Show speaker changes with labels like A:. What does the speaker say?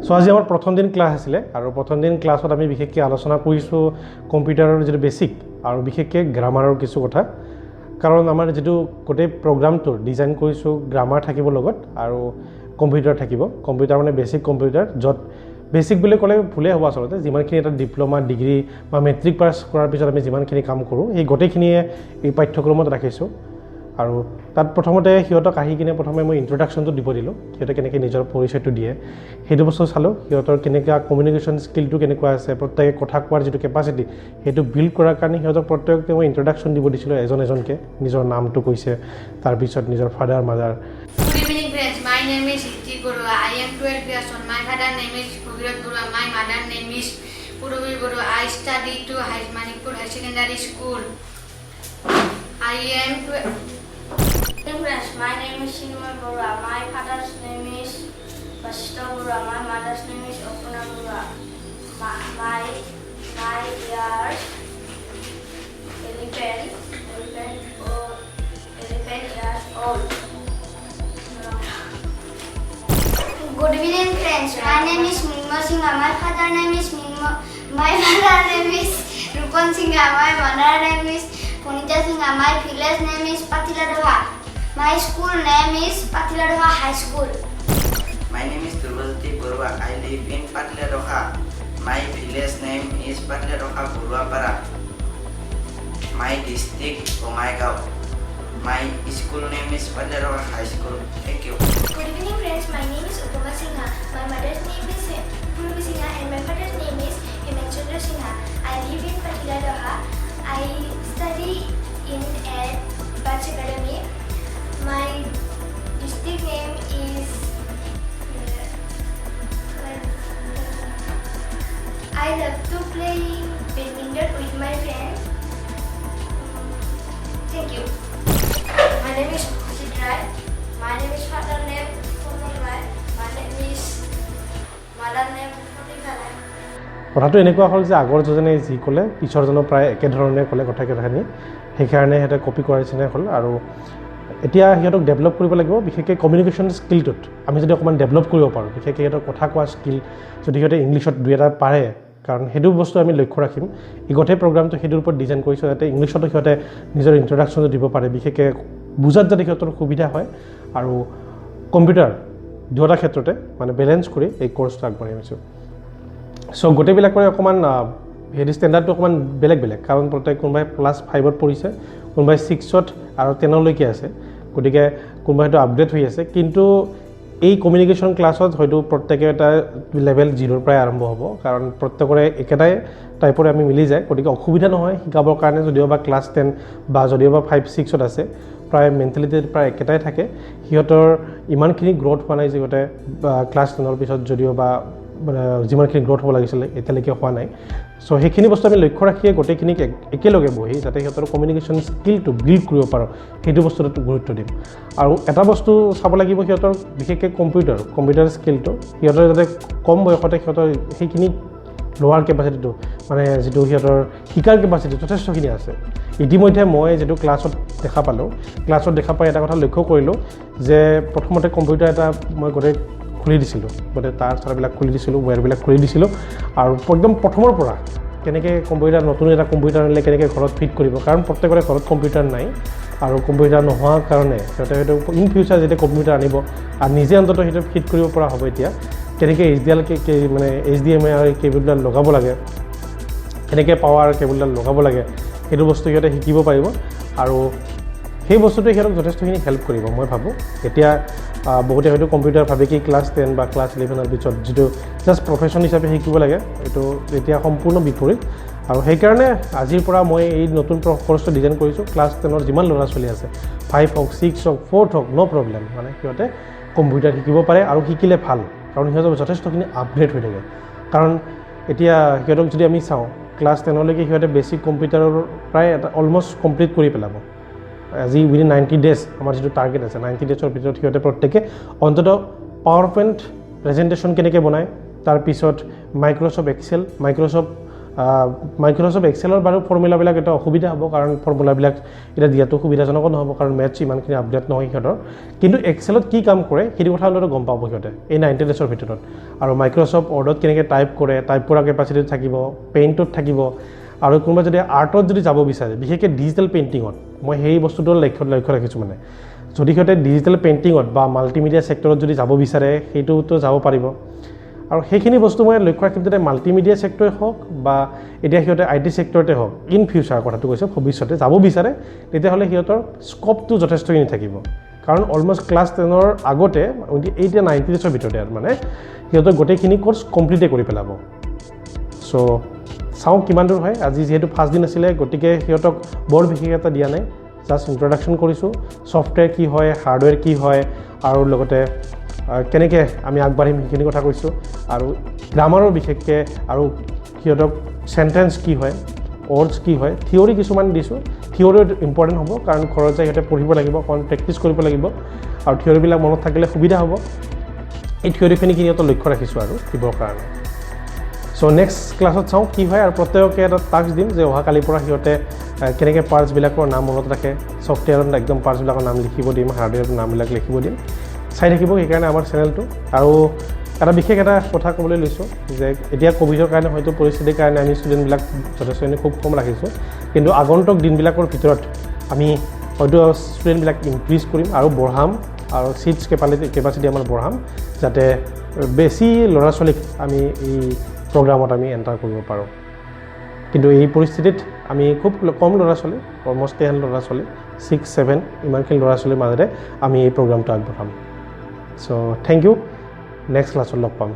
A: So আজি আমাৰ প্ৰথম দিন ক্লাছ আছিলে আৰু প্ৰথম দিন ক্লাছত আমি বিশেষকৈ আলোচনা কৰিছোঁ কম্পিউটাৰৰ যিটো বেছিক আৰু বিশেষকৈ গ্ৰামাৰৰ কিছু কথা কাৰণ আমাৰ যিটো গোটেই প্ৰগ্ৰামটোৰ ডিজাইন কৰিছোঁ গ্ৰামাৰ থাকিব লগত আৰু কম্পিউটাৰ থাকিব কম্পিউটাৰ মানে বেছিক কম্পিউটাৰ য'ত বেছিক বুলি ক'লে ভুলে হ'ব আচলতে যিমানখিনি এটা ডিপ্ল'মা ডিগ্ৰী বা মেট্ৰিক পাছ কৰাৰ পিছত আমি যিমানখিনি কাম কৰোঁ এই গোটেইখিনিয়ে এই পাঠ্যক্ৰমত ৰাখিছোঁ আৰু তাত প্ৰথমতে সিহঁতক আহি কিনে প্ৰথমে মই ইন্ট্ৰডাকশ্যনটো দিব দিলোঁ সিহঁতে কেনেকৈ নিজৰ পৰিচয়টো দিয়ে সেইটো বস্তু চালোঁ সিহঁতৰ কেনেকুৱা কমিউনিকেশ্যন স্কিলটো কেনেকুৱা আছে প্ৰত্যেকে কথা কোৱাৰ যিটো কেপাচিটি সেইটো বিল্ড কৰাৰ কাৰণে সিহঁতক প্ৰত্যেককে মই ইন্ট্ৰডাকশ্যন দিব দিছিলোঁ এজনকৈ নিজৰ নামটো কৈছে তাৰপিছত নিজৰ father mother
B: Good evening friends, my name is Hiti Gurua. I am 12 years old. My father name is Bhugirat Gurua. My mother name is Purvi Gurua. I study to Manipur High Secondary School. I am 12.
C: Friends, my name is Sinmoy Gurua. My father's name is Vasista Gurua. My mother's name is Opuna Gurua. My years 11 years old.
D: Good evening friends, my name is Minmo Singha, my father name is Minmo, my mother name is Rupan Singha, my mother name is Punita Singha, my village name is Patiladoha, my school name is Patiladoha High School.
E: My name is Durvalti Gurua. I live in Patiladoha. My village name is Patiladoha Guruapara. My district Bongaigaon. My school name is Patiladoha High School. Thank you.
C: Good evening friends, my name is Upama Singha. My mother's name is Purvi Singha and my father's name is Himachandra Singha. I live in Patiladoha. I study in Bach Academy. My district name is I love to play badminton with my friends. Thank you. My name is Husit Rai. My name is father name Purvi Rai. My name is mother name Purvi Rai.
A: কথাটো এনেকুৱা হ'ল যে আগৰ যোজনে যি ক'লে পিছৰজনৰ প্ৰায় একেধৰণে ক'লে কথাখিনি সেইকাৰণে সিহঁতে কপি কৰাৰ নিচিনাই হ'ল আৰু এতিয়া সিহঁতক ডেভেলপ কৰিব লাগিব বিশেষকৈ কমিউনিকেশ্যন স্কিলটোত আমি যদি অকণমান ডেভেলপ কৰিব পাৰোঁ বিশেষকৈ সিহঁতৰ কথা কোৱা স্কিল যদি সিহঁতে ইংলিছত দুই এটা পাৰে কাৰণ সেইটো বস্তু আমি লক্ষ্য ৰাখিম এই গোটেই প্ৰগ্ৰামটো সেইটোৰ ওপৰত ডিজাইন কৰিছোঁ যাতে ইংলিছতো সিহঁতে নিজৰ ইন্ট্ৰডাকশ্যনটো দিব পাৰে বিশেষকৈ বুজাত যাতে সিহঁতৰ সুবিধা হয় আৰু কম্পিউটাৰ দুটা ক্ষেত্ৰতে মানে বেলেঞ্চ কৰি এই কোৰ্চটো আগবঢ়াই আনিছোঁ সো গোটেইবিলাকৰে অকণমান হেৰি ষ্টেণ্ডাৰ্ডটো অকণমান বেলেগ কাৰণ প্ৰত্যেক কোনোবাই ক্লাছ 5ত পঢ়িছে কোনোবাই 6ত আৰু 10লৈকে আছে গতিকে কোনোবাই হয়তো আপডেট হৈ আছে কিন্তু এই কমিউনিকেশ্যন ক্লাছত হয়তো প্ৰত্যেকে এটা লেভেল 0ৰ পৰাই আৰম্ভ হ'ব কাৰণ প্ৰত্যেকৰে একেটাই টাইপৰে আমি মিলি যায় গতিকে অসুবিধা নহয় শিকাবৰ কাৰণে যদিও বা ক্লাছ 10 বা যদিও বা 5-6ত আছে প্ৰায় মেণ্টেলিটি প্ৰায় একেটাই থাকে সিহঁতৰ ইমানখিনি গ্ৰথ হোৱা নাই যিগতে ক্লাছ 10ৰ পিছত যদিও বা যিমানখিনি গ্ৰথ হ'ব লাগিছিলে এতিয়ালৈকে হোৱা নাই সো সেইখিনি বস্তু আমি লক্ষ্য ৰাখিয়ে গোটেইখিনিক একেলগে বহি যাতে সিহঁতৰ কমিউনিকেশ্যন স্কিলটো বিল্ড কৰিব পাৰোঁ সেইটো বস্তুটো গুৰুত্ব দিম আৰু এটা বস্তু চাব লাগিব সিহঁতৰ বিশেষকৈ কম্পিউটাৰ স্কিলটো সিহঁতৰ যাতে কম বয়সতে সিহঁতৰ সেইখিনি লোৱাৰ কেপাচিটিটো মানে যিটো সিহঁতৰ শিকাৰ কেপাচিটি যথেষ্টখিনি আছে ইতিমধ্যে মই যিটো ক্লাছত দেখা পাই এটা কথা লক্ষ্য কৰিলোঁ যে প্ৰথমতে কম্পিউটাৰ এটা মই গোটেই খুলি দিছিলোঁ গোটেই তাৰ চাৰবিলাক খুলি দিছিলোঁ ৱায়াৰবিলাক খুলি দিছিলোঁ আৰু একদম প্ৰথমৰ পৰা কেনেকৈ কম্পিউটাৰ নতুন এটা কম্পিউটাৰ আনিলে কেনেকৈ ঘৰত ফিট কৰিব কাৰণ প্ৰত্যেকৰে ঘৰত কম্পিউটাৰ নাই আৰু কম্পিউটাৰ নোহোৱাৰ কাৰণে সিহঁতে হয়তো ইন ফিউচাৰ যেতিয়া কম্পিউটাৰ আনিব আৰু নিজে অন্ততঃ সেইটো ফিট কৰিব পৰা হ'ব এতিয়া কেনেকৈ মানে HDMI আৰু কেবুলডাল লগাব লাগে কেনেকৈ পাৱাৰ কেবুলডাল লগাব লাগে সেইটো বস্তু সিহঁতে শিকিব পাৰিব আৰু সেই বস্তুটোৱে সিহঁতক যথেষ্টখিনি হেল্প কৰিব মই ভাবোঁ এতিয়া বহুতে হয়তো কম্পিউটাৰ ভাবে কি ক্লাছ 10 বা ক্লাছ 11ৰ পিছত যিটো জাষ্ট প্ৰফেশ্যন হিচাপে শিকিব লাগে এইটো এতিয়া সম্পূৰ্ণ বিপৰীত আৰু সেইকাৰণে আজিৰ পৰা মই এই নতুন কোৰ্চটো ডিজাইন কৰিছোঁ ক্লাছ 10ৰ যিমান ল'ৰা ছোৱালী আছে 5 হওক 6 হওক 4 হওক ন' প্ৰব্লেম মানে সিহঁতে কম্পিউটাৰ শিকিব পাৰে আৰু শিকিলে ভাল কাৰণ সিহঁতৰ যথেষ্টখিনি আপগ্ৰেড হৈ থাকে কাৰণ এতিয়া সিহঁতক যদি আমি চাওঁ ক্লাছ 10লৈকে সিহঁতে বেছিক কম্পিউটাৰৰ প্ৰায় এটা অলমষ্ট কমপ্লিট কৰি পেলাব আজি উইদিন 90 ডেজ আমাৰ যিটো টাৰ্গেট আছে 90 ডেজৰ ভিতৰত সিহঁতে প্ৰত্যেকে অন্ততঃ পাৱাৰ পইণ্ট প্ৰেজেণ্টেশ্যন কেনেকৈ বনায় তাৰপিছত মাইক্ৰ'ছফ্ট এক্সেল মাইক্ৰ'ছফ্ট মাইক্ৰ'ছফ্ট এক্সেলৰ বাৰু ফৰ্মুলাবিলাক এটা অসুবিধা হ'ব কাৰণ ফৰ্মুলাবিলাক এতিয়া দিয়াটো সুবিধাজনক নহ'ব কাৰণ মেথছ ইমানখিনি আপডেট নহয় সিহঁতৰ কিন্তু এক্সেলত কি কাম কৰে সেইটো কথা অলপ গম পাব সিহঁতে এই 90 ডেজৰ ভিতৰত আৰু মাইক্ৰ'ছফ্ট ৱৰ্ডত কেনেকৈ টাইপ কৰে টাইপ কৰা কেপাচিটি থাকিব পেইণ্টত থাকিব আৰু কোনোবা যদি আৰ্টত যদি যাব বিচাৰে বিশেষকৈ ডিজিটেল পেইণ্টিঙত মই সেই বস্তুটোৰ লক্ষ্য ৰাখিছোঁ মানে যদি সিহঁতে ডিজিটেল পেইণ্টিঙত বা মাল্টিমিডিয়া ছেক্টৰত যদি যাব বিচাৰে সেইটোতো যাব পাৰিব আৰু সেইখিনি বস্তু মই লক্ষ্য ৰাখিম যাতে মাল্টিমিডিয়া ছেক্টৰে হওক বা এতিয়া সিহঁতে IT ছেক্টৰতে হওক ইন ফিউচাৰ কথাটো কৈছোঁ ভৱিষ্যতে যাব বিচাৰে তেতিয়াহ'লে সিহঁতৰ স্ক'পটো যথেষ্টখিনি থাকিব কাৰণ অলমষ্ট ক্লাছ 10ৰ আগতে এতিয়া 90 ডেজৰ ভিতৰতে মানে সিহঁতৰ গোটেইখিনি কোৰ্চ কমপ্লিটে কৰি পেলাব চ' চাওঁ কিমান দূৰ হয় আজি যিহেতু ফাৰ্ষ্ট দিন আছিলে গতিকে সিহঁতক বৰ বিশেষ এটা দিয়া নাই জাষ্ট ইন্ট্ৰডাকশ্যন কৰিছোঁ ছফ্টৱেৰ কি হয় হাৰ্ডৱেৰ কি হয় আৰু লগতে কেনেকৈ আমি আগবাঢ়িম সেইখিনি কথা কৈছোঁ আৰু গ্ৰামাৰৰ বিশেষকৈ আৰু সিহঁতক চেণ্টেন্স কি হয় ৱৰ্ডছ কি হয় থিয়ৰী কিছুমান দিছোঁ থিয়ৰী ইম্পৰ্টেণ্ট হ'ব কাৰণ ঘৰত যাই সিহঁতে পঢ়িব লাগিব অকণ প্ৰেক্টিছ কৰিব লাগিব আৰু থিয়ৰীবিলাক মনত থাকিলে সুবিধা হ'ব এই থিয়ৰীখিনি সিহঁতক লক্ষ্য ৰাখিছোঁ আৰু দিবৰ কাৰণে চ' নেক্সট ক্লাছত চাওঁ কি হয় আৰু প্ৰত্যেককে এটা টাস্ক দিম যে অহাকালিৰ পৰা সিহঁতে কেনেকৈ পাৰ্টছবিলাকৰ নাম মনত ৰাখে ছফ্টৱেৰত একদম পাৰ্টছবিলাকৰ নাম লিখিব দিম হাৰ্ডৱেৰৰ নামবিলাক লিখিব দিম চাই থাকিব সেইকাৰণে আমাৰ চেনেলটো আৰু এটা বিশেষ এটা কথা ক'বলৈ লৈছোঁ যে এতিয়া ক'ভিডৰ কাৰণে হয়তো পৰিস্থিতিৰ কাৰণে আমি ষ্টুডেণ্টবিলাক যথেষ্টখিনি খুব কম ৰাখিছোঁ কিন্তু আগন্তুক দিনবিলাকৰ ভিতৰত আমি হয়তো ষ্টুডেণ্টবিলাক ইনক্ৰিজ কৰিম আৰু বঢ়াম আৰু ছিটছ কেপাচিটি আমাৰ বঢ়াম যাতে বেছি ল'ৰা ছোৱালীক আমি এই প্ৰগ্ৰামত আমি এণ্টাৰ কৰিব পাৰোঁ কিন্তু এই পৰিস্থিতিত আমি খুব কম ল'ৰা ছোৱালী অলমষ্ট 10 ল'ৰা ছোৱালী 6-7 ইমানখিনি ল'ৰা ছোৱালীৰ মাজেৰে আমি এই প্ৰগ্ৰামটো আগবঢ়াম চ' থেংক ইউ নেক্সট ক্লাছত লগ পাম